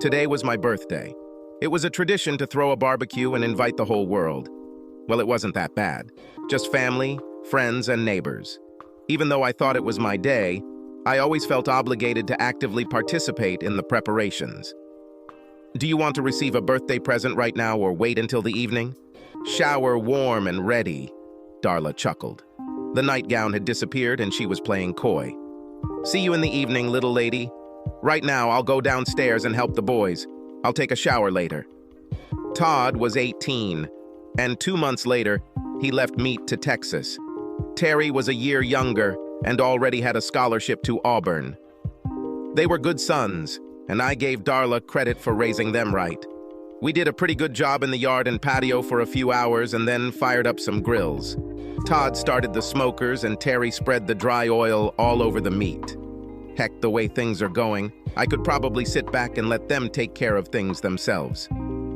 Today was my birthday. It was a tradition to throw a barbecue and invite the whole world. Well, it wasn't that bad. Just family, friends, and neighbors. Even though I thought it was my day, I always felt obligated to actively participate in the preparations. Do you want to receive a birthday present right now or wait until the evening? Shower warm and ready, Darla chuckled. The nightgown had disappeared and she was playing coy. See you in the evening, little lady. Right now, I'll go downstairs and help the boys. I'll take a shower later. Todd was 18, and 2 months later, he left Meat to Texas. Terry was a year younger and already had a scholarship to Auburn. They were good sons, and I gave Darla credit for raising them right. We did a pretty good job in the yard and patio for a few hours and then fired up some grills. Todd started the smokers and Terry spread the dry oil all over the meat. Heck, the way things are going, I could probably sit back and let them take care of things themselves.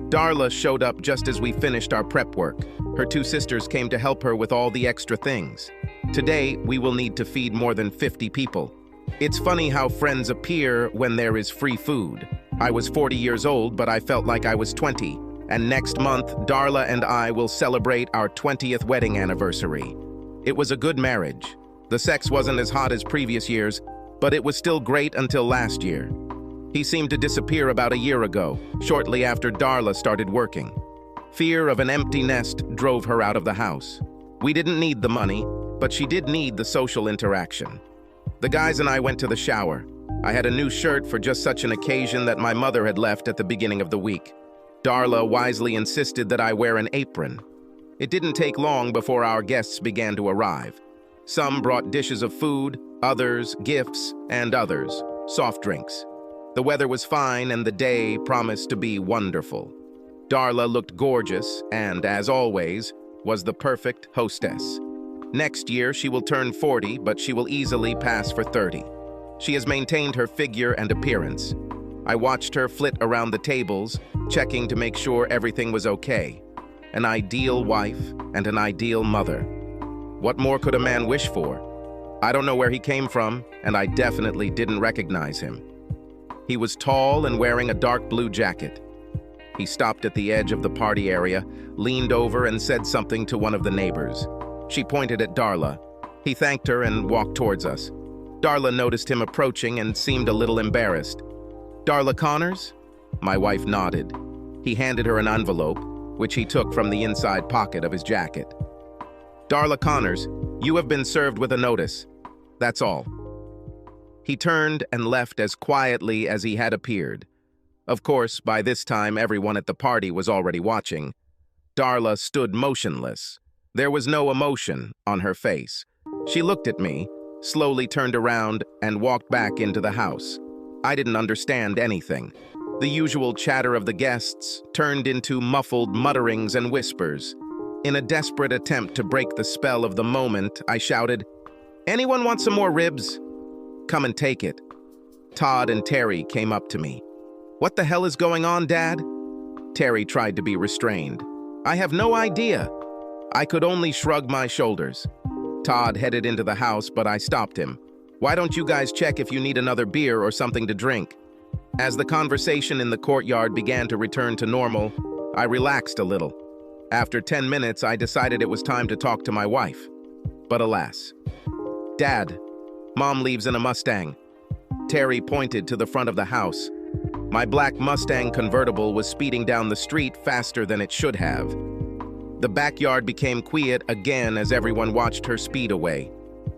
Darla showed up just as we finished our prep work. Her 2 sisters came to help her with all the extra things. Today, we will need to feed more than 50 people. It's funny how friends appear when there is free food. I was 40 years old, but I felt like I was 20. And next month, Darla and I will celebrate our 20th wedding anniversary. It was a good marriage. The sex wasn't as hot as previous years, but it was still great until last year. He seemed to disappear about a year ago, shortly after Darla started working. Fear of an empty nest drove her out of the house. We didn't need the money, but she did need the social interaction. The guys and I went to the shower. I had a new shirt for just such an occasion that my mother had left at the beginning of the week. Darla wisely insisted that I wear an apron. It didn't take long before our guests began to arrive. Some brought dishes of food, others gifts, and others soft drinks. The weather was fine and the day promised to be wonderful. Darla looked gorgeous and, as always, was the perfect hostess. Next year, she will turn 40, but she will easily pass for 30. She has maintained her figure and appearance. I watched her flit around the tables, checking to make sure everything was okay. An ideal wife and an ideal mother. What more could a man wish for? I don't know where he came from, and I definitely didn't recognize him. He was tall and wearing a dark blue jacket. He stopped at the edge of the party area, leaned over and said something to one of the neighbors. She pointed at Darla. He thanked her and walked towards us. Darla noticed him approaching and seemed a little embarrassed. "Darla Connors?" My wife nodded. He handed her an envelope, which he took from the inside pocket of his jacket. "Darla Connors, you have been served with a notice. That's all." He turned and left as quietly as he had appeared. Of course, by this time, everyone at the party was already watching. Darla stood motionless. There was no emotion on her face. She looked at me, slowly turned around, and walked back into the house. I didn't understand anything. The usual chatter of the guests turned into muffled mutterings and whispers. In a desperate attempt to break the spell of the moment, I shouted, "Anyone want some more ribs? Come and take it." Todd and Terry came up to me. "What the hell is going on, Dad?" Terry tried to be restrained. "I have no idea." I could only shrug my shoulders. Todd headed into the house, but I stopped him. "Why don't you guys check if you need another beer or something to drink?" As the conversation in the courtyard began to return to normal, I relaxed a little. After 10 minutes, I decided it was time to talk to my wife. But alas. "Dad, Mom leaves in a Mustang." Terry pointed to the front of the house. My black Mustang convertible was speeding down the street faster than it should have. The backyard became quiet again as everyone watched her speed away.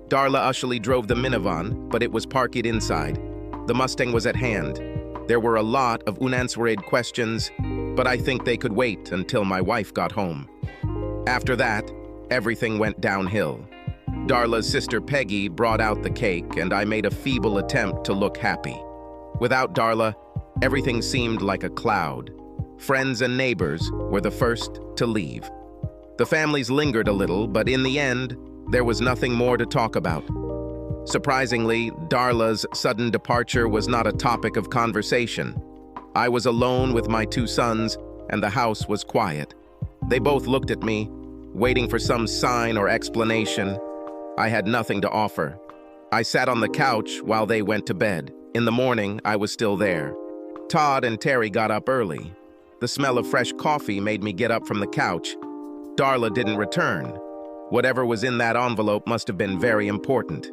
Darla usually drove the minivan, but it was parked inside. The Mustang was at hand. There were a lot of unanswered questions, but I think they could wait until my wife got home. After that, everything went downhill. Darla's sister Peggy brought out the cake, and I made a feeble attempt to look happy. Without Darla, everything seemed like a cloud. Friends and neighbors were the first to leave. The families lingered a little, but in the end, there was nothing more to talk about. Surprisingly, Darla's sudden departure was not a topic of conversation. I was alone with my 2 sons, and the house was quiet. They both looked at me, waiting for some sign or explanation. I had nothing to offer. I sat on the couch while they went to bed. In the morning, I was still there. Todd and Terry got up early. The smell of fresh coffee made me get up from the couch. Darla didn't return. Whatever was in that envelope must have been very important.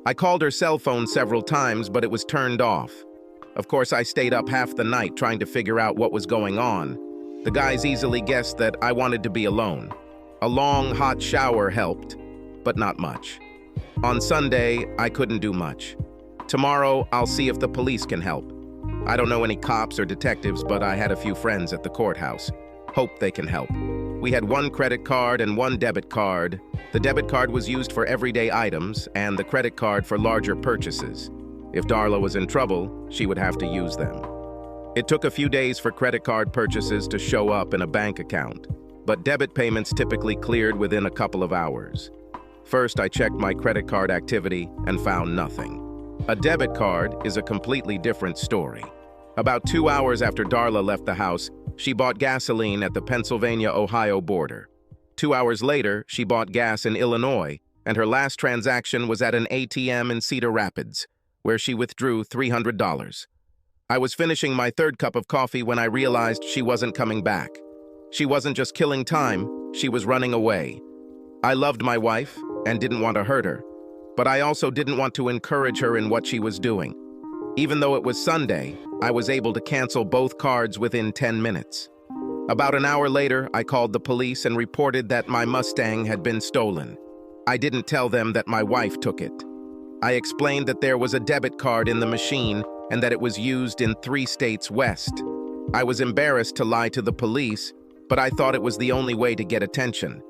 I called her cell phone several times, but it was turned off. Of course, I stayed up half the night trying to figure out what was going on. The guys easily guessed that I wanted to be alone. A long, hot shower helped, but not much. On Sunday, I couldn't do much. Tomorrow, I'll see if the police can help. I don't know any cops or detectives, but I had a few friends at the courthouse. Hope they can help. We had one credit card and one debit card. The debit card was used for everyday items, and the credit card for larger purchases. If Darla was in trouble, she would have to use them. It took a few days for credit card purchases to show up in a bank account, but debit payments typically cleared within a couple of hours. First, I checked my credit card activity and found nothing. A debit card is a completely different story. About 2 hours after Darla left the house, she bought gasoline at the Pennsylvania-Ohio border. 2 hours later, she bought gas in Illinois, and her last transaction was at an ATM in Cedar Rapids, where she withdrew $300. I was finishing my third cup of coffee when I realized she wasn't coming back. She wasn't just killing time, she was running away. I loved my wife and didn't want to hurt her, but I also didn't want to encourage her in what she was doing. Even though it was Sunday, I was able to cancel both cards within 10 minutes. About an hour later, I called the police and reported that my Mustang had been stolen. I didn't tell them that my wife took it. I explained that there was a debit card in the machine and that it was used in 3 states west. I was embarrassed to lie to the police, but I thought it was the only way to get attention.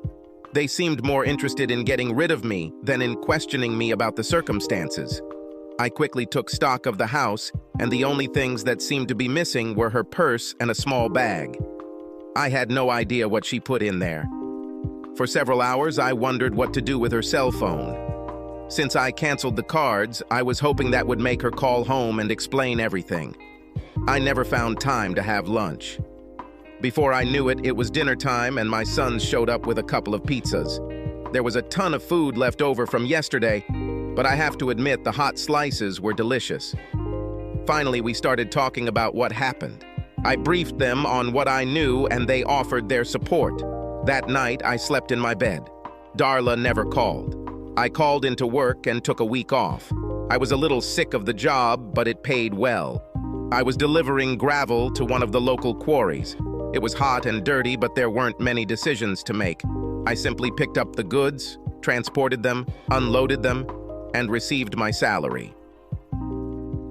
They seemed more interested in getting rid of me than in questioning me about the circumstances. I quickly took stock of the house, and the only things that seemed to be missing were her purse and a small bag. I had no idea what she put in there. For several hours, I wondered what to do with her cell phone. Since I canceled the cards, I was hoping that would make her call home and explain everything. I never found time to have lunch. Before I knew it, it was dinner time and my sons showed up with a couple of pizzas. There was a ton of food left over from yesterday, but I have to admit the hot slices were delicious. Finally, we started talking about what happened. I briefed them on what I knew and they offered their support. That night, I slept in my bed. Darla never called. I called into work and took a week off. I was a little sick of the job, but it paid well. I was delivering gravel to one of the local quarries. It was hot and dirty, but there weren't many decisions to make. I simply picked up the goods, transported them, unloaded them, and received my salary.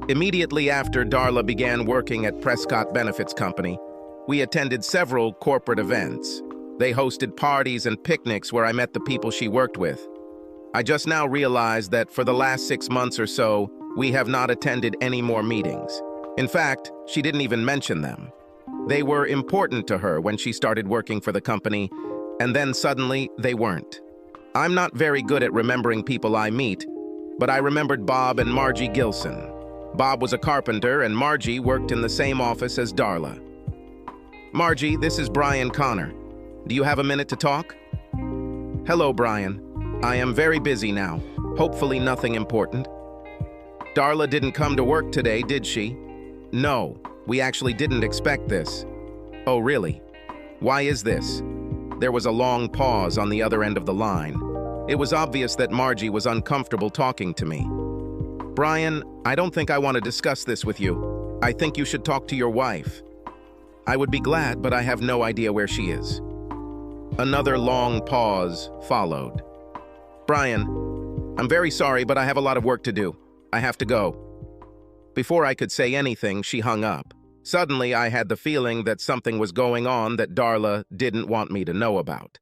Immediately after Darla began working at Prescott Benefits Company, we attended several corporate events. They hosted parties and picnics where I met the people she worked with. I just now realized that for the last 6 months or so, we have not attended any more meetings. In fact, she didn't even mention them. They were important to her when she started working for the company, and then suddenly they weren't. I'm not very good at remembering people I meet, but I remembered Bob and Margie Gilson. Bob was a carpenter and Margie worked in the same office as Darla. Margie, this is Brian Connor. Do you have a minute to talk? Hello, Brian. I am very busy now. Hopefully nothing important. Darla didn't come to work today, did she? No, we actually didn't expect this. Oh, really? Why is this? There was a long pause on the other end of the line. It was obvious that Margie was uncomfortable talking to me. Brian, I don't think I want to discuss this with you. I think you should talk to your wife. I would be glad, but I have no idea where she is. Another long pause followed. Brian, I'm very sorry, but I have a lot of work to do. I have to go. Before I could say anything, she hung up. Suddenly, I had the feeling that something was going on that Darla didn't want me to know about.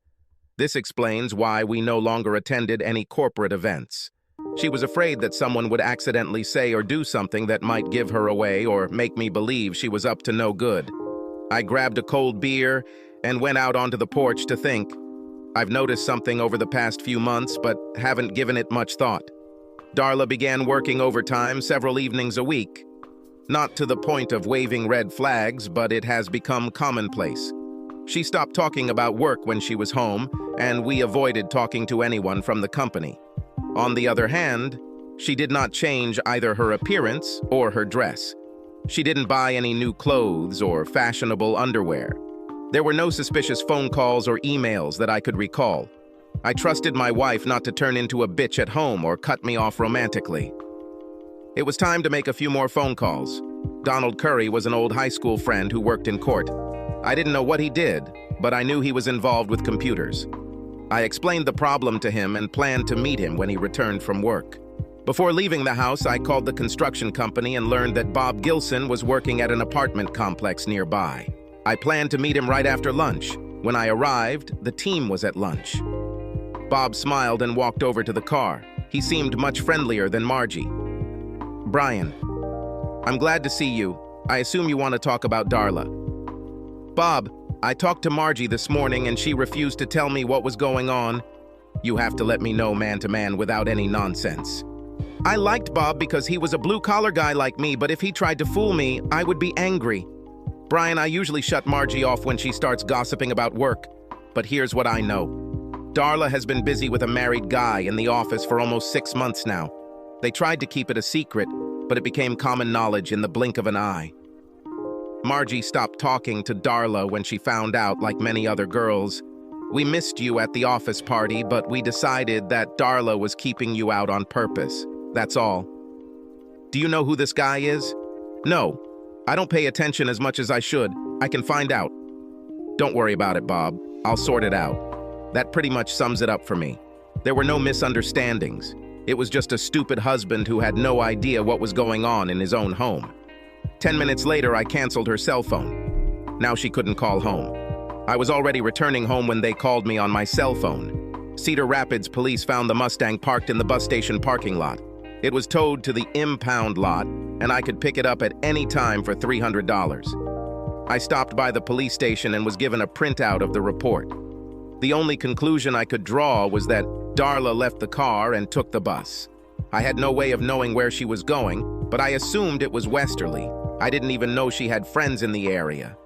This explains why we no longer attended any corporate events. She was afraid that someone would accidentally say or do something that might give her away or make me believe she was up to no good. I grabbed a cold beer and went out onto the porch to think. I've noticed something over the past few months, but haven't given it much thought. Darla began working overtime several evenings a week. Not to the point of waving red flags, but it has become commonplace. She stopped talking about work when she was home, and we avoided talking to anyone from the company. On the other hand, she did not change either her appearance or her dress. She didn't buy any new clothes or fashionable underwear. There were no suspicious phone calls or emails that I could recall. I trusted my wife not to turn into a bitch at home or cut me off romantically. It was time to make a few more phone calls. Donald Curry was an old high school friend who worked in court. I didn't know what he did, but I knew he was involved with computers. I explained the problem to him and planned to meet him when he returned from work. Before leaving the house, I called the construction company and learned that Bob Gilson was working at an apartment complex nearby. I planned to meet him right after lunch. When I arrived, the team was at lunch. Bob smiled and walked over to the car. He seemed much friendlier than Margie. "Brian, I'm glad to see you. I assume you want to talk about Darla." "Bob, I talked to Margie this morning and she refused to tell me what was going on. You have to let me know man to man without any nonsense." I liked Bob because he was a blue-collar guy like me, but if he tried to fool me, I would be angry. Brian, I usually shut Margie off when she starts gossiping about work, but here's what I know. Darla has been busy with a married guy in the office for almost 6 months now. They tried to keep it a secret, but it became common knowledge in the blink of an eye. Margie stopped talking to Darla when she found out, like many other girls. "We missed you at the office party, but we decided that Darla was keeping you out on purpose. That's all." "Do you know who this guy is?" "No. I don't pay attention as much as I should. I can find out." "Don't worry about it, Bob. I'll sort it out." That pretty much sums it up for me. There were no misunderstandings. It was just a stupid husband who had no idea what was going on in his own home. 10 minutes later, I canceled her cell phone. Now she couldn't call home. I was already returning home when they called me on my cell phone. Cedar Rapids police found the Mustang parked in the bus station parking lot. It was towed to the impound lot, and I could pick it up at any time for $300. I stopped by the police station and was given a printout of the report. The only conclusion I could draw was that Darla left the car and took the bus. I had no way of knowing where she was going, but I assumed it was westerly. I didn't even know she had friends in the area.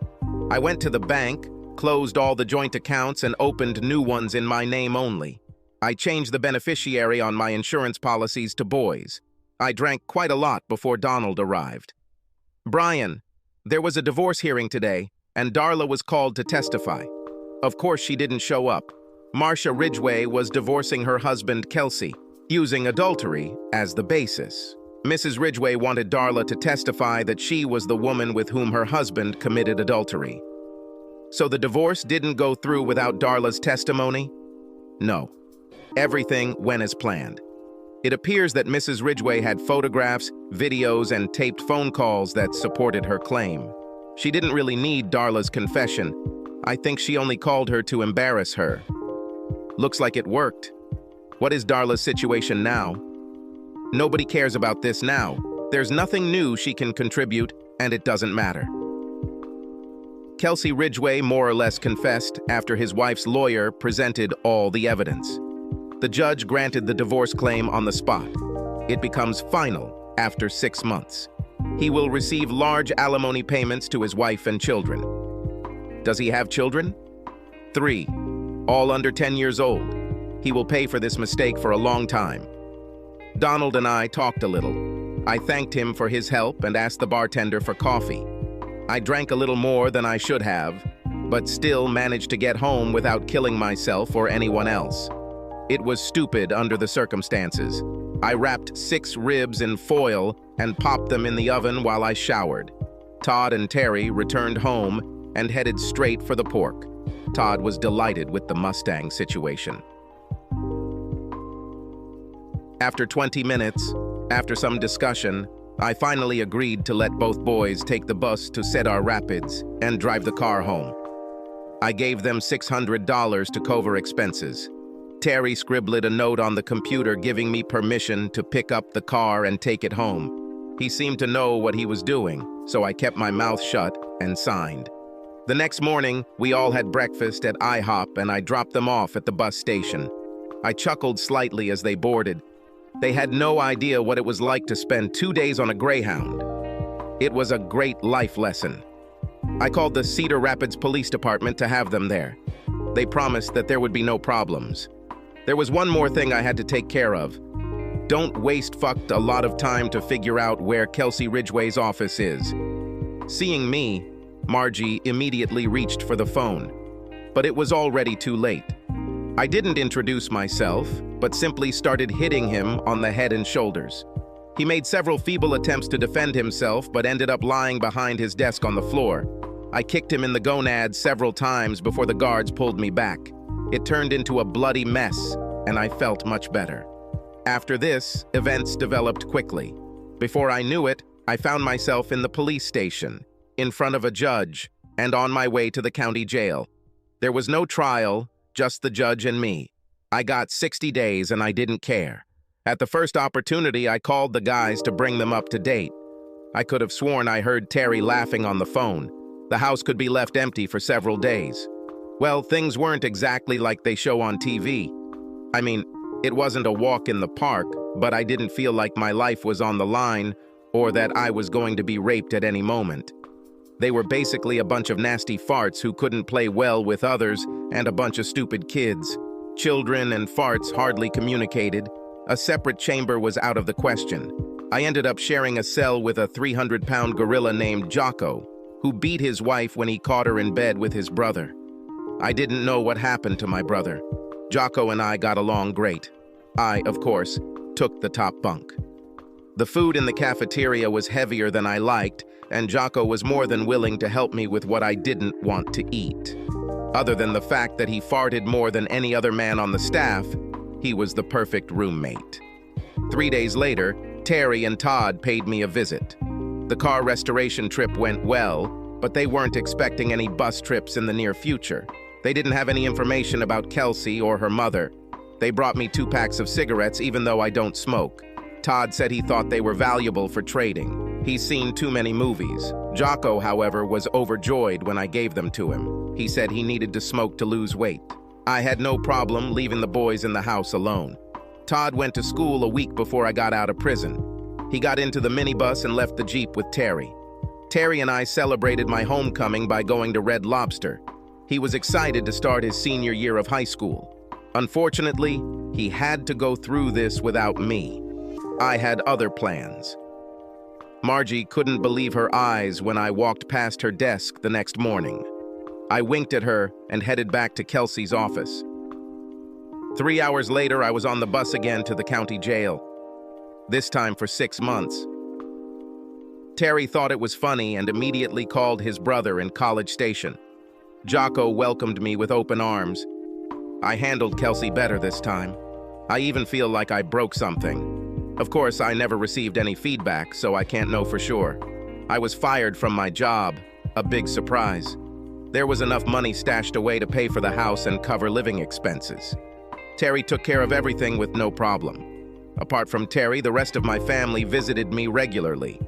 I went to the bank, closed all the joint accounts, and opened new ones in my name only. I changed the beneficiary on my insurance policies to boys. I drank quite a lot before Donald arrived. "Brian, there was a divorce hearing today, and Darla was called to testify. Of course she didn't show up. Marcia Ridgway was divorcing her husband, Kelsey, using adultery as the basis. Mrs. Ridgway wanted Darla to testify that she was the woman with whom her husband committed adultery. So the divorce didn't go through without Darla's testimony? No. Everything went as planned. It appears that Mrs. Ridgway had photographs, videos, and taped phone calls that supported her claim. She didn't really need Darla's confession. I think she only called her to embarrass her. Looks like it worked. What is Darla's situation now? Nobody cares about this now. There's nothing new she can contribute, and it doesn't matter. Kelsey Ridgway more or less confessed after his wife's lawyer presented all the evidence. The judge granted the divorce claim on the spot. It becomes final after 6 months. He will receive large alimony payments to his wife and children. Does he have children? 3, all under 10 years old. He will pay for this mistake for a long time. Donald and I talked a little. I thanked him for his help and asked the bartender for coffee. I drank a little more than I should have, but still managed to get home without killing myself or anyone else. It was stupid under the circumstances. I wrapped 6 ribs in foil and popped them in the oven while I showered. Todd and Terry returned home and headed straight for the pork. Todd was delighted with the Mustang situation. After 20 minutes, after some discussion, I finally agreed to let both boys take the bus to Cedar Rapids and drive the car home. I gave them $600 to cover expenses. Terry scribbled a note on the computer giving me permission to pick up the car and take it home. He seemed to know what he was doing, so I kept my mouth shut and signed. The next morning, we all had breakfast at IHOP and I dropped them off at the bus station. I chuckled slightly as they boarded. They had no idea what it was like to spend 2 days on a Greyhound. It was a great life lesson. I called the Cedar Rapids Police Department to have them there. They promised that there would be no problems. There was one more thing I had to take care of. Don't waste a lot of time to figure out where Kelsey Ridgway's office is. Seeing me, Margie immediately reached for the phone, but it was already too late. I didn't introduce myself, but simply started hitting him on the head and shoulders. He made several feeble attempts to defend himself, but ended up lying behind his desk on the floor. I kicked him in the gonads several times before the guards pulled me back. It turned into a bloody mess, and I felt much better. After this, events developed quickly. Before I knew it, I found myself in the police station, in front of a judge, and on my way to the county jail. There was no trial, just the judge and me. I got 60 days and I didn't care. At the first opportunity, I called the guys to bring them up to date. I could have sworn I heard Terry laughing on the phone. The house could be left empty for several days. Well, things weren't exactly like they show on TV. I mean, it wasn't a walk in the park, but I didn't feel like my life was on the line or that I was going to be raped at any moment. They were basically a bunch of nasty farts who couldn't play well with others and a bunch of stupid kids. Children and farts hardly communicated. A separate chamber was out of the question. I ended up sharing a cell with a 300-pound gorilla named Jocko, who beat his wife when he caught her in bed with his brother. I didn't know what happened to my brother. Jocko and I got along great. I, of course, took the top bunk. The food in the cafeteria was heavier than I liked, and Jocko was more than willing to help me with what I didn't want to eat. Other than the fact that he farted more than any other man on the staff, he was the perfect roommate. 3 days later, Terry and Todd paid me a visit. The car restoration trip went well, but they weren't expecting any bus trips in the near future. They didn't have any information about Kelsey or her mother. They brought me 2 packs of cigarettes even though I don't smoke. Todd said he thought they were valuable for trading. He's seen too many movies. Jocko, however, was overjoyed when I gave them to him. He said he needed to smoke to lose weight. I had no problem leaving the boys in the house alone. Todd went to school a week before I got out of prison. He got into the minibus and left the Jeep with Terry. Terry and I celebrated my homecoming by going to Red Lobster. He was excited to start his senior year of high school. Unfortunately, he had to go through this without me. I had other plans. Margie couldn't believe her eyes when I walked past her desk the next morning. I winked at her and headed back to Kelsey's office. 3 hours later, I was on the bus again to the county jail, this time for 6 months. Terry thought it was funny and immediately called his brother in College Station. Jocko welcomed me with open arms. I handled Kelsey better this time. I even feel like I broke something. Of course, I never received any feedback, so I can't know for sure. I was fired from my job, a big surprise. There was enough money stashed away to pay for the house and cover living expenses. Terry took care of everything with no problem. Apart from Terry, the rest of my family visited me regularly.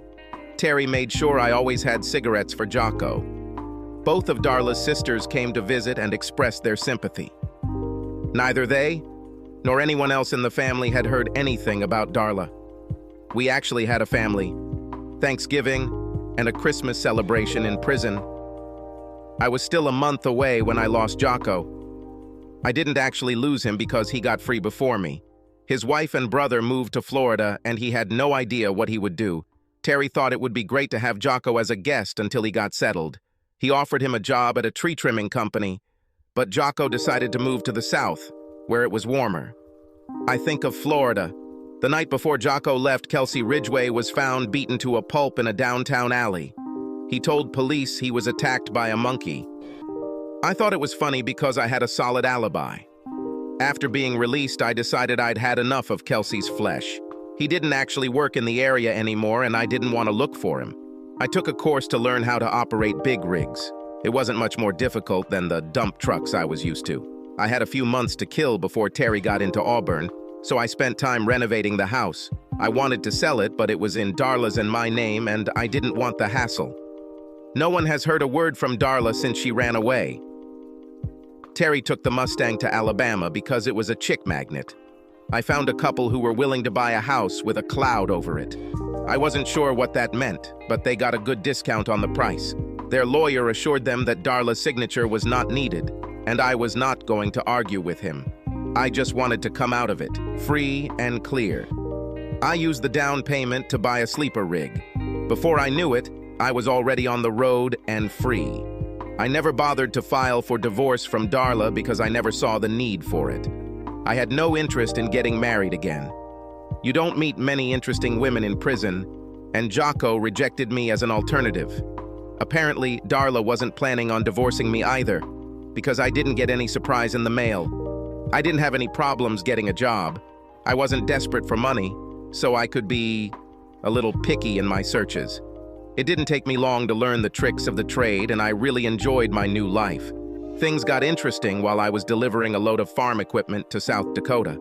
Terry made sure I always had cigarettes for Jocko. Both of Darla's sisters came to visit and expressed their sympathy. Neither they nor anyone else in the family had heard anything about Darla. We actually had a family Thanksgiving and a Christmas celebration in prison. I was still a month away when I lost Jocko. I didn't actually lose him because he got free before me. His wife and brother moved to Florida and he had no idea what he would do. Terry thought it would be great to have Jocko as a guest until he got settled. He offered him a job at a tree trimming company, but Jocko decided to move to the south, where it was warmer. I think of Florida. The night before Jocko left, Kelsey Ridgway was found beaten to a pulp in a downtown alley. He told police he was attacked by a monkey. I thought it was funny because I had a solid alibi. After being released, I decided I'd had enough of Kelsey's flesh. He didn't actually work in the area anymore, and I didn't want to look for him. I took a course to learn how to operate big rigs. It wasn't much more difficult than the dump trucks I was used to. I had a few months to kill before Terry got into Auburn, so I spent time renovating the house. I wanted to sell it, but it was in Darla's and my name, and I didn't want the hassle. No one has heard a word from Darla since she ran away. Terry took the Mustang to Alabama because it was a chick magnet. I found a couple who were willing to buy a house with a cloud over it. I wasn't sure what that meant, but they got a good discount on the price. Their lawyer assured them that Darla's signature was not needed, and I was not going to argue with him. I just wanted to come out of it, free and clear. I used the down payment to buy a sleeper rig. Before I knew it, I was already on the road and free. I never bothered to file for divorce from Darla because I never saw the need for it. I had no interest in getting married again. You don't meet many interesting women in prison, and Jocko rejected me as an alternative. Apparently, Darla wasn't planning on divorcing me either, because I didn't get any surprise in the mail. I didn't have any problems getting a job. I wasn't desperate for money, so I could be a little picky in my searches. It didn't take me long to learn the tricks of the trade, and I really enjoyed my new life. Things got interesting while I was delivering a load of farm equipment to South Dakota.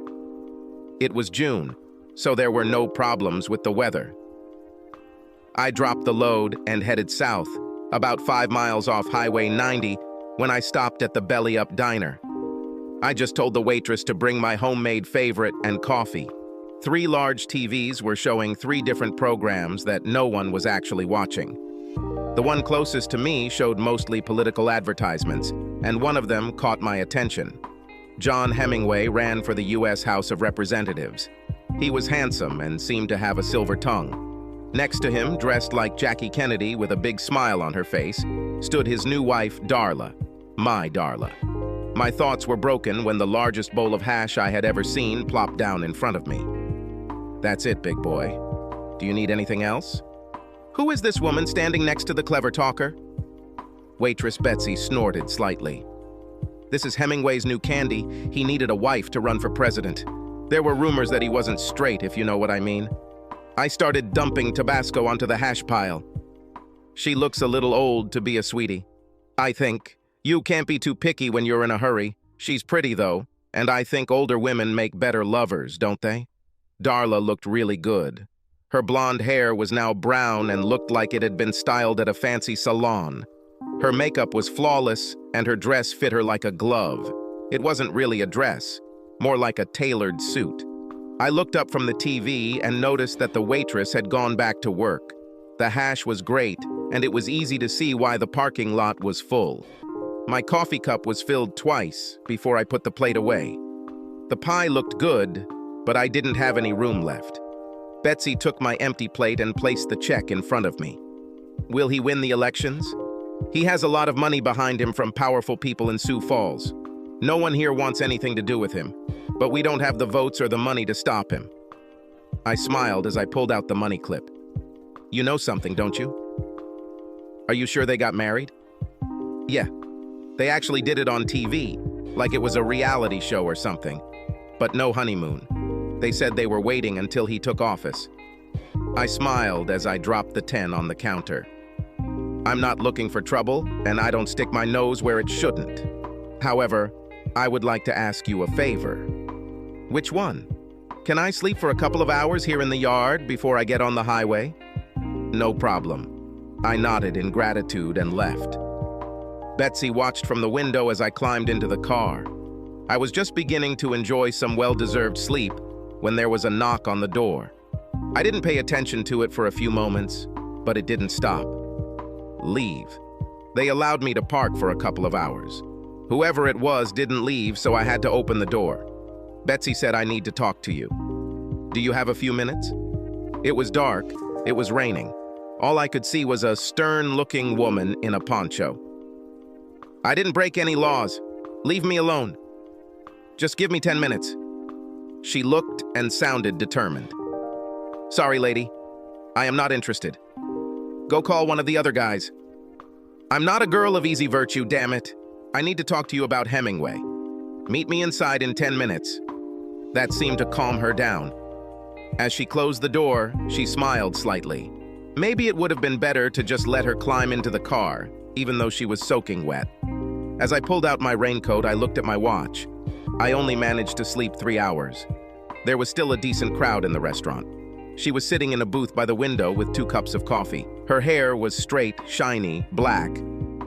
It was June, so there were no problems with the weather. I dropped the load and headed south, about 5 miles off Highway 90, when I stopped at the Belly Up Diner. I just told the waitress to bring my homemade favorite and coffee. 3 large TVs were showing 3 different programs that no one was actually watching. The one closest to me showed mostly political advertisements, and one of them caught my attention. John Hemingway ran for the U.S. House of Representatives. He was handsome and seemed to have a silver tongue. Next to him, dressed like Jackie Kennedy with a big smile on her face, stood his new wife, Darla, my Darla. My thoughts were broken when the largest bowl of hash I had ever seen plopped down in front of me. That's it, big boy. Do you need anything else? Who is this woman standing next to the clever talker? Waitress Betsy snorted slightly. This is Hemingway's new candy. He needed a wife to run for president. There were rumors that he wasn't straight, if you know what I mean. I started dumping Tabasco onto the hash pile. She looks a little old to be a sweetie. I think. You can't be too picky when you're in a hurry. She's pretty, though, and I think older women make better lovers, don't they? Darla looked really good. Her blonde hair was now brown and looked like it had been styled at a fancy salon. Her makeup was flawless, and her dress fit her like a glove. It wasn't really a dress, more like a tailored suit. I looked up from the TV and noticed that the waitress had gone back to work. The hash was great, and it was easy to see why the parking lot was full. My coffee cup was filled twice before I put the plate away. The pie looked good, but I didn't have any room left. Betsy took my empty plate and placed the check in front of me. Will he win the elections? He has a lot of money behind him from powerful people in Sioux Falls. No one here wants anything to do with him, but we don't have the votes or the money to stop him. I smiled as I pulled out the money clip. You know something, don't you? Are you sure they got married? Yeah. They actually did it on TV, like it was a reality show or something. But no honeymoon. They said they were waiting until he took office. I smiled as I dropped the 10 on the counter. I'm not looking for trouble, and I don't stick my nose where it shouldn't. However, I would like to ask you a favor. Which one? Can I sleep for a couple of hours here in the yard before I get on the highway? No problem. I nodded in gratitude and left. Betsy watched from the window as I climbed into the car. I was just beginning to enjoy some well-deserved sleep when there was a knock on the door. I didn't pay attention to it for a few moments, but it didn't stop. Leave. They allowed me to park for a couple of hours. Whoever it was didn't leave, so I had to open the door. Betsy said I need to talk to you. Do you have a few minutes? It was dark. It was raining. All I could see was a stern-looking woman in a poncho. I didn't break any laws. Leave me alone. Just give me 10 minutes. She looked and sounded determined. Sorry, lady. I am not interested. Go call one of the other guys. I'm not a girl of easy virtue, damn it. I need to talk to you about Hemingway. Meet me inside in 10 minutes. That seemed to calm her down. As she closed the door, she smiled slightly. Maybe it would have been better to just let her climb into the car, even though she was soaking wet. As I pulled out my raincoat, I looked at my watch. I only managed to sleep 3 hours. There was still a decent crowd in the restaurant. She was sitting in a booth by the window with 2 cups of coffee. Her hair was straight, shiny, black,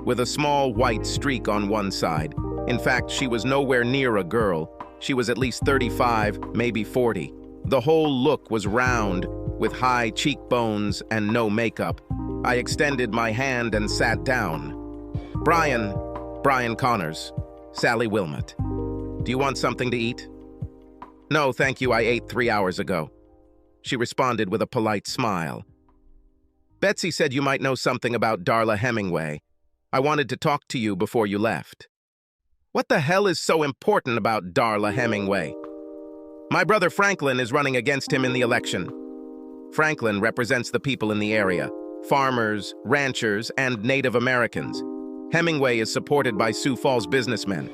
with a small white streak on one side. In fact, she was nowhere near a girl. She was at least 35, maybe 40. The whole look was round, with high cheekbones and no makeup. I extended my hand and sat down. Brian Connors, Sally Wilmot. Do you want something to eat? No, thank you, I ate 3 hours ago. She responded with a polite smile. Betsy said you might know something about Darla Hemingway. I wanted to talk to you before you left. What the hell is so important about Darla Hemingway? My brother Franklin is running against him in the election. Franklin represents the people in the area, farmers, ranchers, and Native Americans. Hemingway is supported by Sioux Falls businessmen.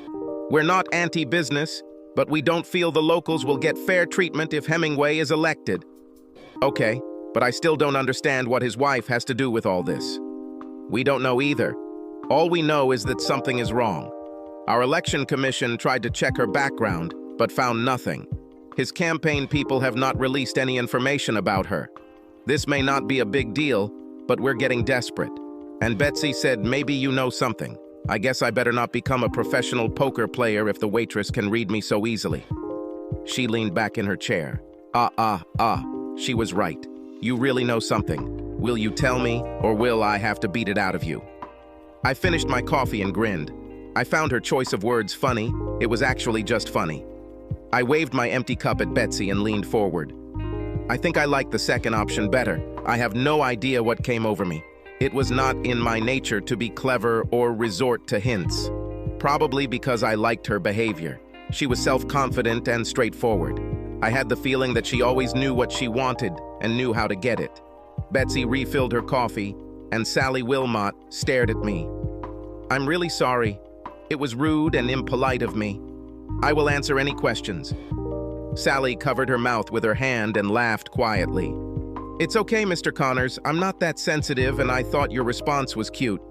We're not anti-business, but we don't feel the locals will get fair treatment if Hemingway is elected. Okay, but I still don't understand what his wife has to do with all this. We don't know either. All we know is that something is wrong. Our election commission tried to check her background, but found nothing. His campaign people have not released any information about her. This may not be a big deal, but we're getting desperate. And Betsy said, maybe you know something. I guess I better not become a professional poker player if the waitress can read me so easily. She leaned back in her chair. She was right. You really know something. Will you tell me, or will I have to beat it out of you? I finished my coffee and grinned. I found her choice of words funny. It was actually just funny. I waved my empty cup at Betsy and leaned forward. I think I like the second option better. I have no idea what came over me. It was not in my nature to be clever or resort to hints. Probably because I liked her behavior. She was self-confident and straightforward. I had the feeling that she always knew what she wanted and knew how to get it. Betsy refilled her coffee, and Sally Wilmot stared at me. I'm really sorry. It was rude and impolite of me. I will answer any questions. Sally covered her mouth with her hand and laughed quietly. It's okay, Mr. Connors. I'm not that sensitive, and I thought your response was cute.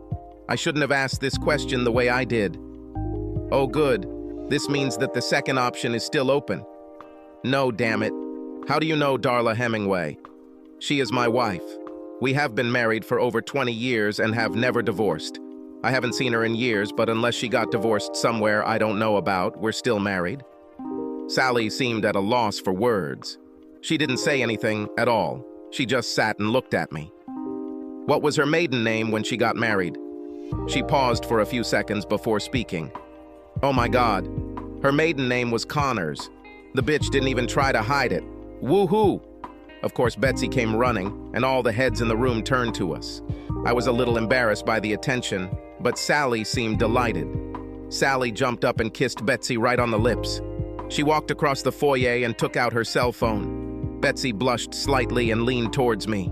I shouldn't have asked this question the way I did. Oh, good. This means that the second option is still open. No, damn it. How do you know Darla Hemingway? She is my wife. We have been married for over 20 years and have never divorced. I haven't seen her in years, but unless she got divorced somewhere I don't know about, we're still married. Sally seemed at a loss for words. She didn't say anything at all. She just sat and looked at me. What was her maiden name when she got married? She paused for a few seconds before speaking. Oh my God. Her maiden name was Connors. The bitch didn't even try to hide it. Woohoo! Of course, Betsy came running, and all the heads in the room turned to us. I was a little embarrassed by the attention, but Sally seemed delighted. Sally jumped up and kissed Betsy right on the lips. She walked across the foyer and took out her cell phone. Betsy blushed slightly and leaned towards me.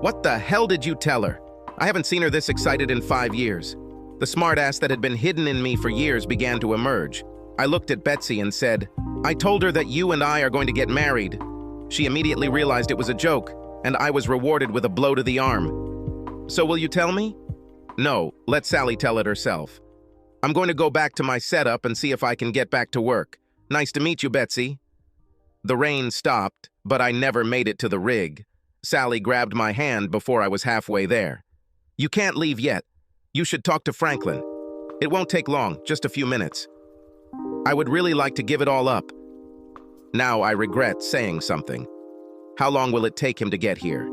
What the hell did you tell her? I haven't seen her this excited in 5 years. The smartass that had been hidden in me for years began to emerge. I looked at Betsy and said, I told her that you and I are going to get married. She immediately realized it was a joke, and I was rewarded with a blow to the arm. So will you tell me? No, let Sally tell it herself. I'm going to go back to my setup and see if I can get back to work. Nice to meet you, Betsy. The rain stopped, but I never made it to the rig. Sally grabbed my hand before I was halfway there. You can't leave yet. You should talk to Franklin. It won't take long, just a few minutes. I would really like to give it all up. Now I regret saying something. How long will it take him to get here?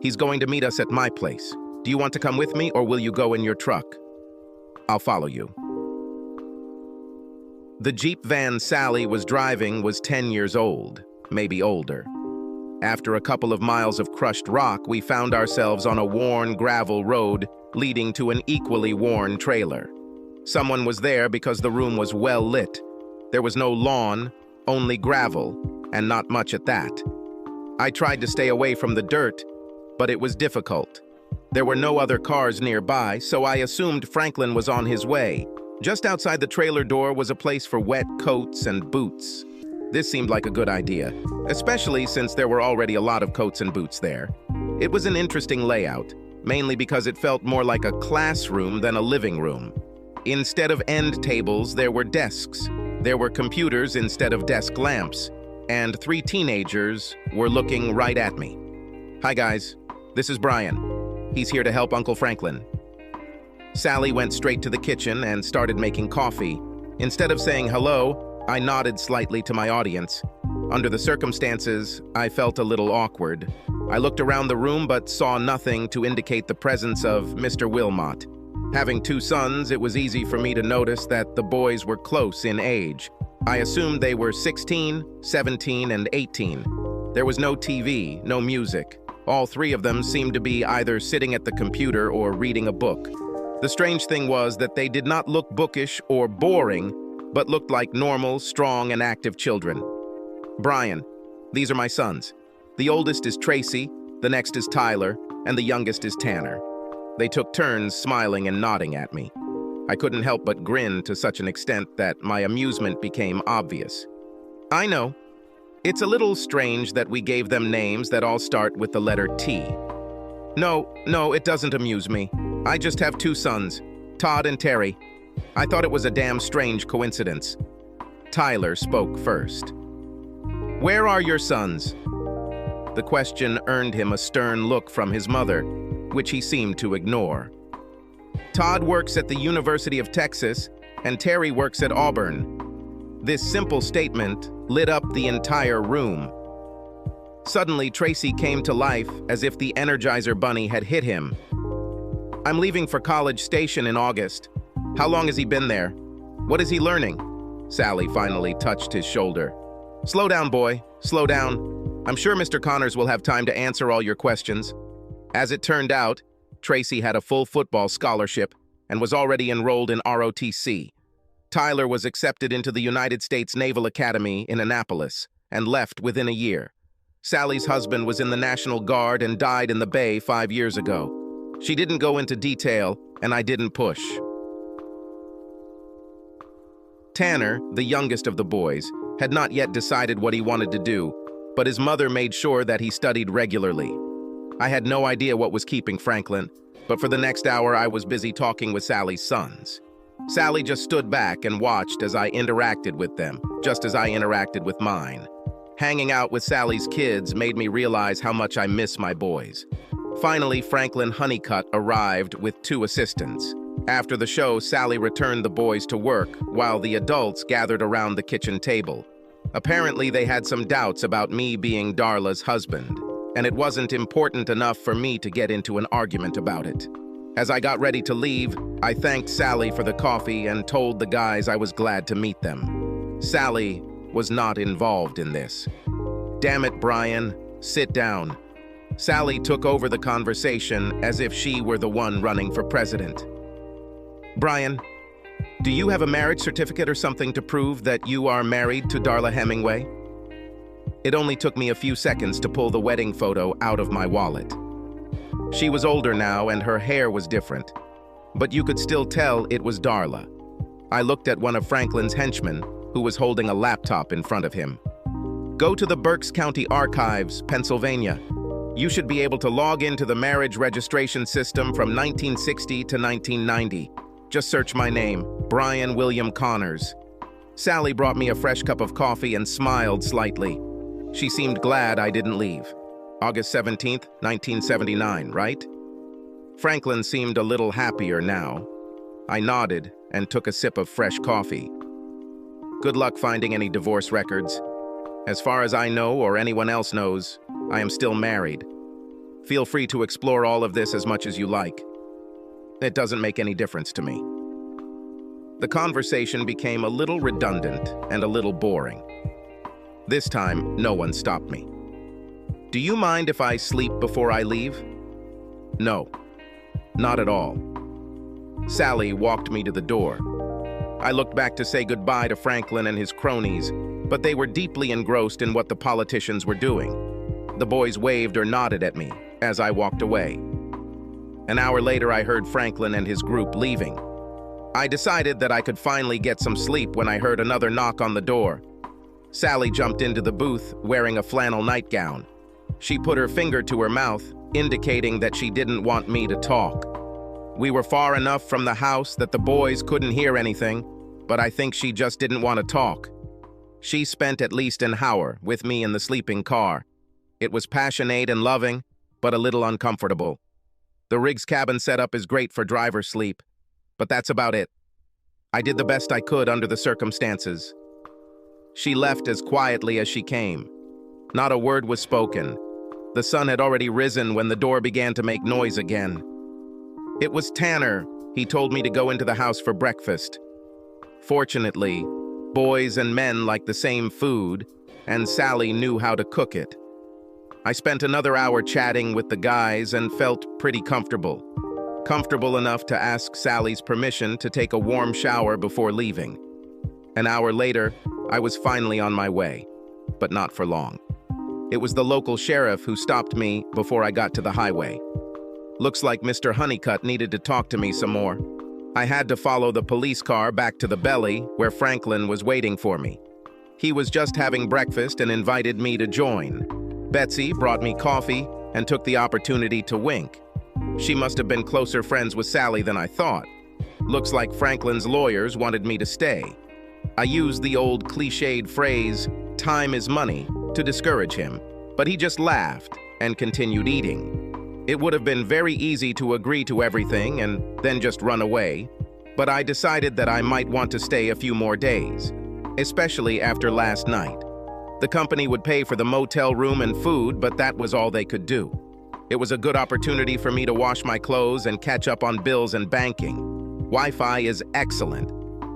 He's going to meet us at my place. Do you want to come with me, or will you go in your truck? I'll follow you. The Jeep van Sally was driving was 10 years old, maybe older. After a couple of miles of crushed rock, we found ourselves on a worn gravel road leading to an equally worn trailer. Someone was there because the room was well lit. There was no lawn, only gravel, and not much at that. I tried to stay away from the dirt, but it was difficult. There were no other cars nearby, so I assumed Franklin was on his way. Just outside the trailer door was a place for wet coats and boots. This seemed like a good idea, especially since there were already a lot of coats and boots there. It was an interesting layout, mainly because it felt more like a classroom than a living room. Instead of end tables, there were desks. There were computers instead of desk lamps, and 3 teenagers were looking right at me. Hi guys, this is Brian. He's here to help Uncle Franklin. Sally went straight to the kitchen and started making coffee. Instead of saying hello, I nodded slightly to my audience. Under the circumstances, I felt a little awkward. I looked around the room but saw nothing to indicate the presence of Mr. Wilmot. Having 2 sons, it was easy for me to notice that the boys were close in age. I assumed they were 16, 17, and 18. There was no TV, no music. All three of them seemed to be either sitting at the computer or reading a book. The strange thing was that they did not look bookish or boring, but looked like normal, strong, and active children. Brian, these are my sons. The oldest is Tracy, the next is Tyler, and the youngest is Tanner. They took turns smiling and nodding at me. I couldn't help but grin to such an extent that my amusement became obvious. I know. It's a little strange that we gave them names that all start with the letter T. No, it doesn't amuse me. I just have two sons, Todd and Terry. I thought it was a damn strange coincidence. Tyler spoke first. Where are your sons? The question earned him a stern look from his mother, which he seemed to ignore. Todd works at the University of Texas, and Terry works at Auburn. This simple statement lit up the entire room. Suddenly, Tracy came to life as if the Energizer Bunny had hit him. I'm leaving for College Station in August. How long has he been there? What is he learning? Sally finally touched his shoulder. Slow down, boy. Slow down. I'm sure Mr. Connors will have time to answer all your questions. As it turned out, Tracy had a full football scholarship and was already enrolled in ROTC. Tyler was accepted into the United States Naval Academy in Annapolis and left within a year. Sally's husband was in the National Guard and died in the Bay 5 years ago. She didn't go into detail, and I didn't push. Tanner, the youngest of the boys, had not yet decided what he wanted to do, but his mother made sure that he studied regularly. I had no idea what was keeping Franklin, but for the next hour I was busy talking with Sally's sons. Sally just stood back and watched as I interacted with them, just as I interacted with mine. Hanging out with Sally's kids made me realize how much I miss my boys. Finally, Franklin Honeycutt arrived with 2 assistants. After the show, Sally returned the boys to work, while the adults gathered around the kitchen table. Apparently, they had some doubts about me being Darla's husband, and it wasn't important enough for me to get into an argument about it. As I got ready to leave, I thanked Sally for the coffee and told the guys I was glad to meet them. Sally was not involved in this. Damn it, Brian, sit down. Sally took over the conversation as if she were the one running for president. Brian, do you have a marriage certificate or something to prove that you are married to Darla Hemingway? It only took me a few seconds to pull the wedding photo out of my wallet. She was older now and her hair was different, but you could still tell it was Darla. I looked at one of Franklin's henchmen, who was holding a laptop in front of him. Go to the Berks County Archives, Pennsylvania. You should be able to log into the marriage registration system from 1960 to 1990. Just search my name, Brian William Connors. Sally brought me a fresh cup of coffee and smiled slightly. She seemed glad I didn't leave. August 17th, 1979, right? Franklin seemed a little happier now. I nodded and took a sip of fresh coffee. Good luck finding any divorce records. As far as I know or anyone else knows, I am still married. Feel free to explore all of this as much as you like. It doesn't make any difference to me. The conversation became a little redundant and a little boring. This time, no one stopped me. Do you mind if I sleep before I leave? No, not at all. Sally walked me to the door. I looked back to say goodbye to Franklin and his cronies, but they were deeply engrossed in what the politicians were doing. The boys waved or nodded at me as I walked away. An hour later, I heard Franklin and his group leaving. I decided that I could finally get some sleep when I heard another knock on the door. Sally jumped into the booth wearing a flannel nightgown. She put her finger to her mouth, indicating that she didn't want me to talk. We were far enough from the house that the boys couldn't hear anything, but I think she just didn't want to talk. She spent at least an hour with me in the sleeping car. It was passionate and loving, but a little uncomfortable. The rig's cabin setup is great for driver sleep, but that's about it. I did the best I could under the circumstances. She left as quietly as she came. Not a word was spoken. The sun had already risen when the door began to make noise again. It was Tanner. He told me to go into the house for breakfast. Fortunately, boys and men like the same food, and Sally knew how to cook it. I spent another hour chatting with the guys and felt pretty comfortable. Comfortable enough to ask Sally's permission to take a warm shower before leaving. An hour later, I was finally on my way, but not for long. It was the local sheriff who stopped me before I got to the highway. Looks like Mr. Honeycutt needed to talk to me some more. I had to follow the police car back to the belly where Franklin was waiting for me. He was just having breakfast and invited me to join. Betsy brought me coffee and took the opportunity to wink. She must have been closer friends with Sally than I thought. Looks like Franklin's lawyers wanted me to stay. I used the old cliched phrase, "time is money," to discourage him, but he just laughed and continued eating. It would have been very easy to agree to everything and then just run away, but I decided that I might want to stay a few more days, especially after last night. The company would pay for the motel room and food, but that was all they could do. It was a good opportunity for me to wash my clothes and catch up on bills and banking. Wi-Fi is excellent.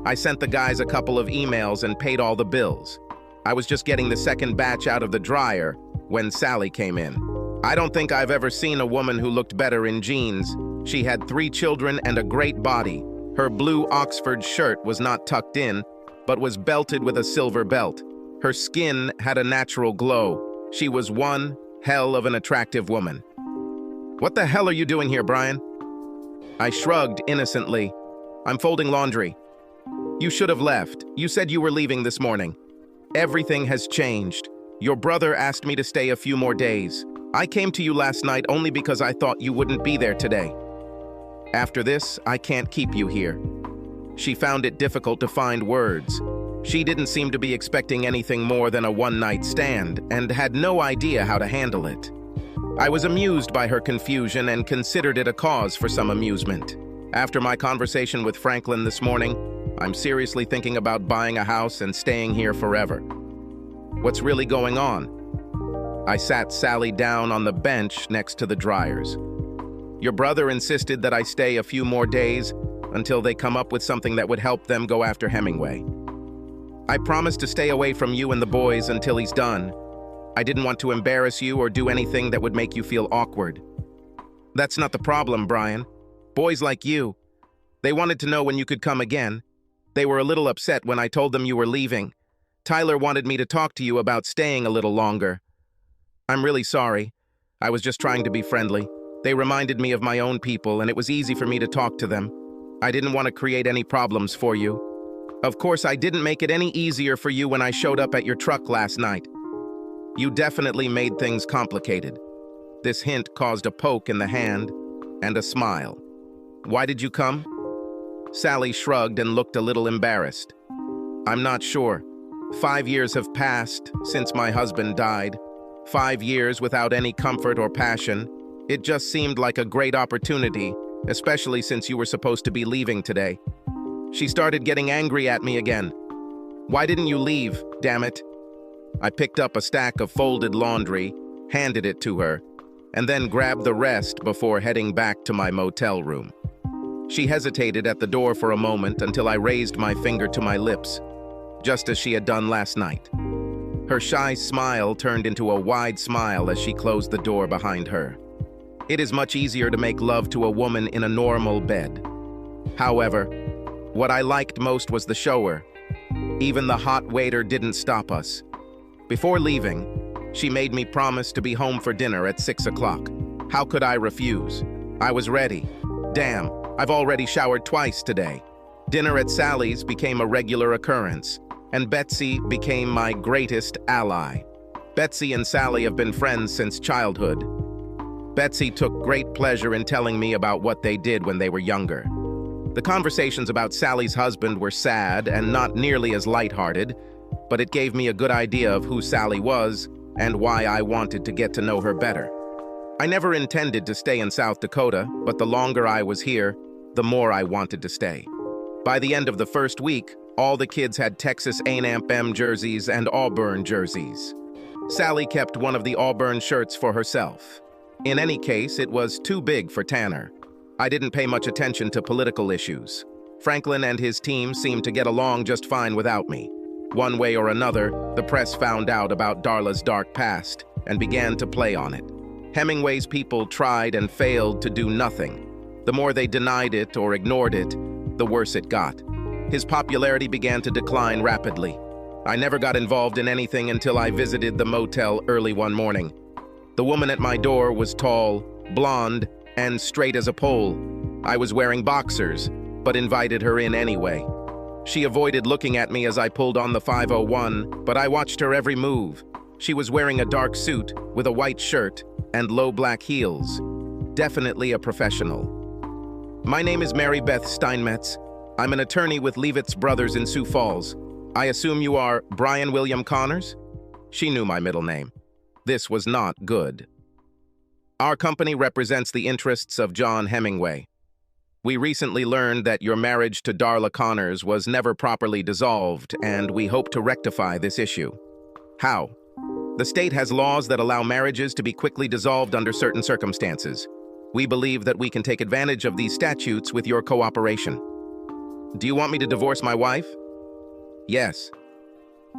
I sent the guys a couple of emails and paid all the bills. I was just getting the second batch out of the dryer when Sally came in. I don't think I've ever seen a woman who looked better in jeans. She had 3 children and a great body. Her blue Oxford shirt was not tucked in, but was belted with a silver belt. Her skin had a natural glow. She was one hell of an attractive woman. "What the hell are you doing here, Brian?" I shrugged innocently. "I'm folding laundry." "You should have left. You said you were leaving this morning." "Everything has changed. Your brother asked me to stay a few more days. I came to you last night only because I thought you wouldn't be there today. After this, I can't keep you here." She found it difficult to find words. She didn't seem to be expecting anything more than a one-night stand and had no idea how to handle it. I was amused by her confusion and considered it a cause for some amusement. After my conversation with Franklin this morning, I'm seriously thinking about buying a house and staying here forever. What's really going on? I sat Sally down on the bench next to the dryers. Your brother insisted that I stay a few more days until they come up with something that would help them go after Hemingway. I promised to stay away from you and the boys until he's done. I didn't want to embarrass you or do anything that would make you feel awkward. That's not the problem, Brian. Boys like you, they wanted to know when you could come again. They were a little upset when I told them you were leaving. Tyler wanted me to talk to you about staying a little longer. I'm really sorry. I was just trying to be friendly. They reminded me of my own people, and it was easy for me to talk to them. I didn't want to create any problems for you. Of course, I didn't make it any easier for you when I showed up at your truck last night. You definitely made things complicated. This hint caused a poke in the hand and a smile. Why did you come? Sally shrugged and looked a little embarrassed. I'm not sure. 5 years have passed since my husband died. 5 years without any comfort or passion. It just seemed like a great opportunity, especially since you were supposed to be leaving today. She started getting angry at me again. Why didn't you leave, damn it? I picked up a stack of folded laundry, handed it to her, and then grabbed the rest before heading back to my motel room. She hesitated at the door for a moment until I raised my finger to my lips, just as she had done last night. Her shy smile turned into a wide smile as she closed the door behind her. It is much easier to make love to a woman in a normal bed. However, what I liked most was the shower. Even the hot waiter didn't stop us. Before leaving, she made me promise to be home for dinner at 6 o'clock. How could I refuse? I was ready. Damn, I've already showered twice today. Dinner at Sally's became a regular occurrence, and Betsy became my greatest ally. Betsy and Sally have been friends since childhood. Betsy took great pleasure in telling me about what they did when they were younger. The conversations about Sally's husband were sad and not nearly as lighthearted, but it gave me a good idea of who Sally was and why I wanted to get to know her better. I never intended to stay in South Dakota, but the longer I was here, the more I wanted to stay. By the end of the first week, all the kids had Texas A&M jerseys and Auburn jerseys. Sally kept one of the Auburn shirts for herself. In any case, it was too big for Tanner. I didn't pay much attention to political issues. Franklin and his team seemed to get along just fine without me. One way or another, the press found out about Darla's dark past, and began to play on it. Hemingway's people tried and failed to do nothing. The more they denied it or ignored it, the worse it got. His popularity began to decline rapidly. I never got involved in anything until I visited the motel early one morning. The woman at my door was tall, blonde, and straight as a pole. I was wearing boxers, but invited her in anyway. She avoided looking at me as I pulled on the 501, but I watched her every move. She was wearing a dark suit with a white shirt and low black heels. Definitely a professional. My name is Mary Beth Steinmetz. I'm an attorney with Leavitt's Brothers in Sioux Falls. I assume you are Brian William Connors? She knew my middle name. This was not good. Our company represents the interests of John Hemingway. We recently learned that your marriage to Darla Connors was never properly dissolved, and we hope to rectify this issue. How? The state has laws that allow marriages to be quickly dissolved under certain circumstances. We believe that we can take advantage of these statutes with your cooperation. Do you want me to divorce my wife? Yes.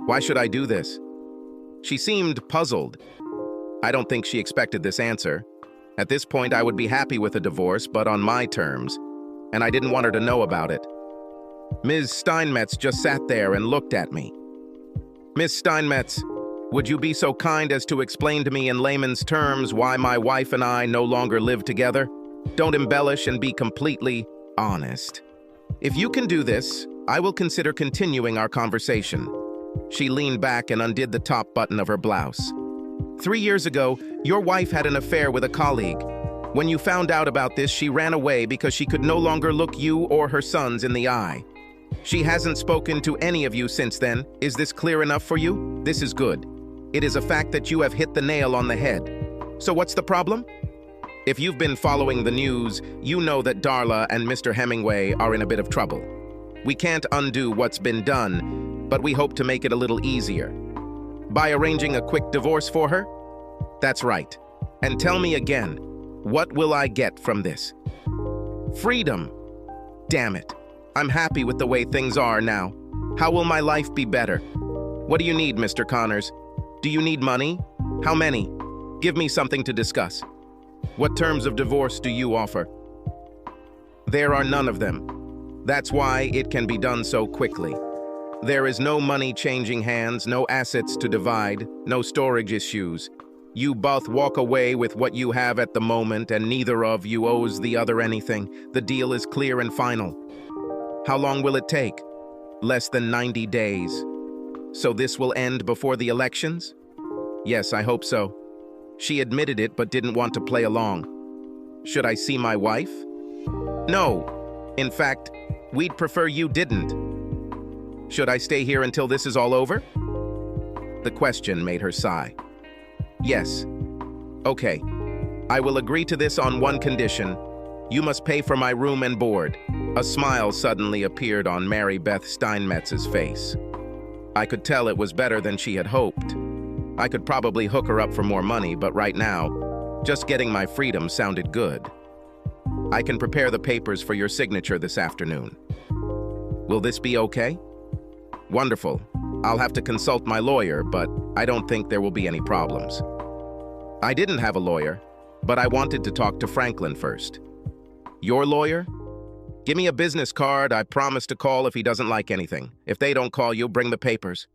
Why should I do this? She seemed puzzled. I don't think she expected this answer. At this point, I would be happy with a divorce, but on my terms, and I didn't want her to know about it. Ms. Steinmetz just sat there and looked at me. Miss Steinmetz, would you be so kind as to explain to me in layman's terms why my wife and I no longer live together? Don't embellish and be completely honest. If you can do this, I will consider continuing our conversation. She leaned back and undid the top button of her blouse. 3 years ago, your wife had an affair with a colleague. When you found out about this, she ran away because she could no longer look you or her sons in the eye. She hasn't spoken to any of you since then. Is this clear enough for you? This is good. It is a fact that you have hit the nail on the head. So what's the problem? If you've been following the news, you know that Darla and Mr. Hemingway are in a bit of trouble. We can't undo what's been done, but we hope to make it a little easier. By arranging a quick divorce for her? That's right. And tell me again, what will I get from this? Freedom. Damn it. I'm happy with the way things are now. How will my life be better? What do you need, Mr. Connors? Do you need money? How many? Give me something to discuss. What terms of divorce do you offer? There are none of them. That's why it can be done so quickly. There is no money changing hands, no assets to divide, no storage issues. You both walk away with what you have at the moment, and neither of you owes the other anything. The deal is clear and final. How long will it take? Less than 90 days. So this will end before the elections? Yes, I hope so. She admitted it but didn't want to play along. Should I see my wife? No. In fact, we'd prefer you didn't. Should I stay here until this is all over? The question made her sigh. Yes. Okay. I will agree to this on one condition. You must pay for my room and board. A smile suddenly appeared on Mary Beth Steinmetz's face. I could tell it was better than she had hoped. I could probably hook her up for more money, but right now, just getting my freedom sounded good. I can prepare the papers for your signature this afternoon. Will this be okay? Wonderful. I'll have to consult my lawyer, but I don't think there will be any problems. I didn't have a lawyer, but I wanted to talk to Franklin first. Your lawyer? Give me a business card. I promise to call if he doesn't like anything. If they don't call you, bring the papers.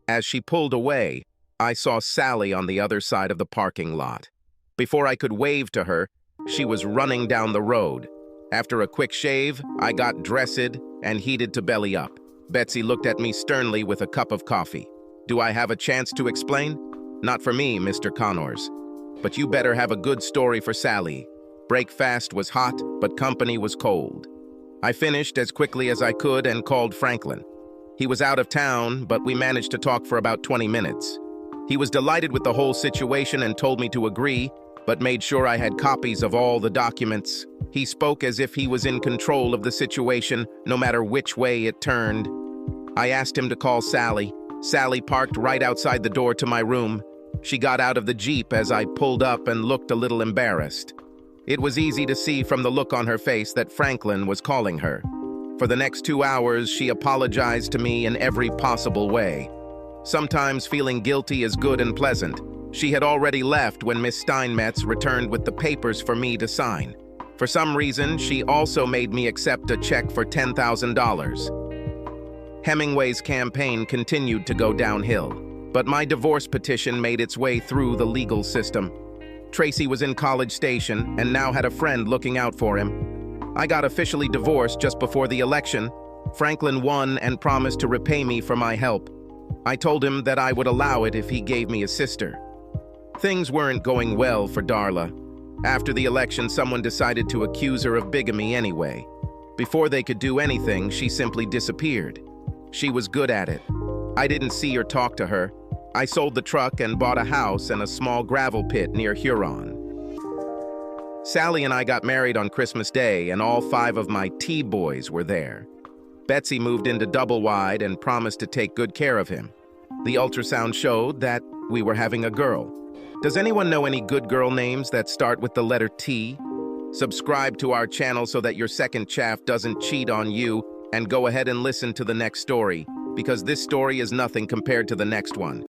As she pulled away, I saw Sally on the other side of the parking lot. Before I could wave to her, she was running down the road. After a quick shave, I got dressed and heated to belly up. Betsy looked at me sternly with a cup of coffee. Do I have a chance to explain? Not for me, Mr. Connors. But you better have a good story for Sally. Breakfast was hot, but company was cold. I finished as quickly as I could and called Franklin. He was out of town, but we managed to talk for about 20 minutes. He was delighted with the whole situation and told me to agree, but made sure I had copies of all the documents. He spoke as if he was in control of the situation, no matter which way it turned. I asked him to call Sally. Sally parked right outside the door to my room. She got out of the Jeep as I pulled up and looked a little embarrassed. It was easy to see from the look on her face that Franklin was calling her. For the next 2 hours, she apologized to me in every possible way. Sometimes feeling guilty is good and pleasant, She had already left when Miss Steinmetz returned with the papers for me to sign. For some reason, she also made me accept a check for $10,000. Hemingway's campaign continued to go downhill, but my divorce petition made its way through the legal system. Tracy was in College Station and now had a friend looking out for him. I got officially divorced just before the election. Franklin won and promised to repay me for my help. I told him that I would allow it if he gave me a sister. Things weren't going well for Darla. After the election, someone decided to accuse her of bigamy anyway. Before they could do anything, she simply disappeared. She was good at it. I didn't see or talk to her. I sold the truck and bought a house and a small gravel pit near Huron. Sally and I got married on Christmas Day, and all 5 of my T-boys were there. Betsy moved into double wide and promised to take good care of him. The ultrasound showed that we were having a girl. Does anyone know any good girl names that start with the letter T? Subscribe to our channel so that your second chaff doesn't cheat on you, and go ahead and listen to the next story, because this story is nothing compared to the next one.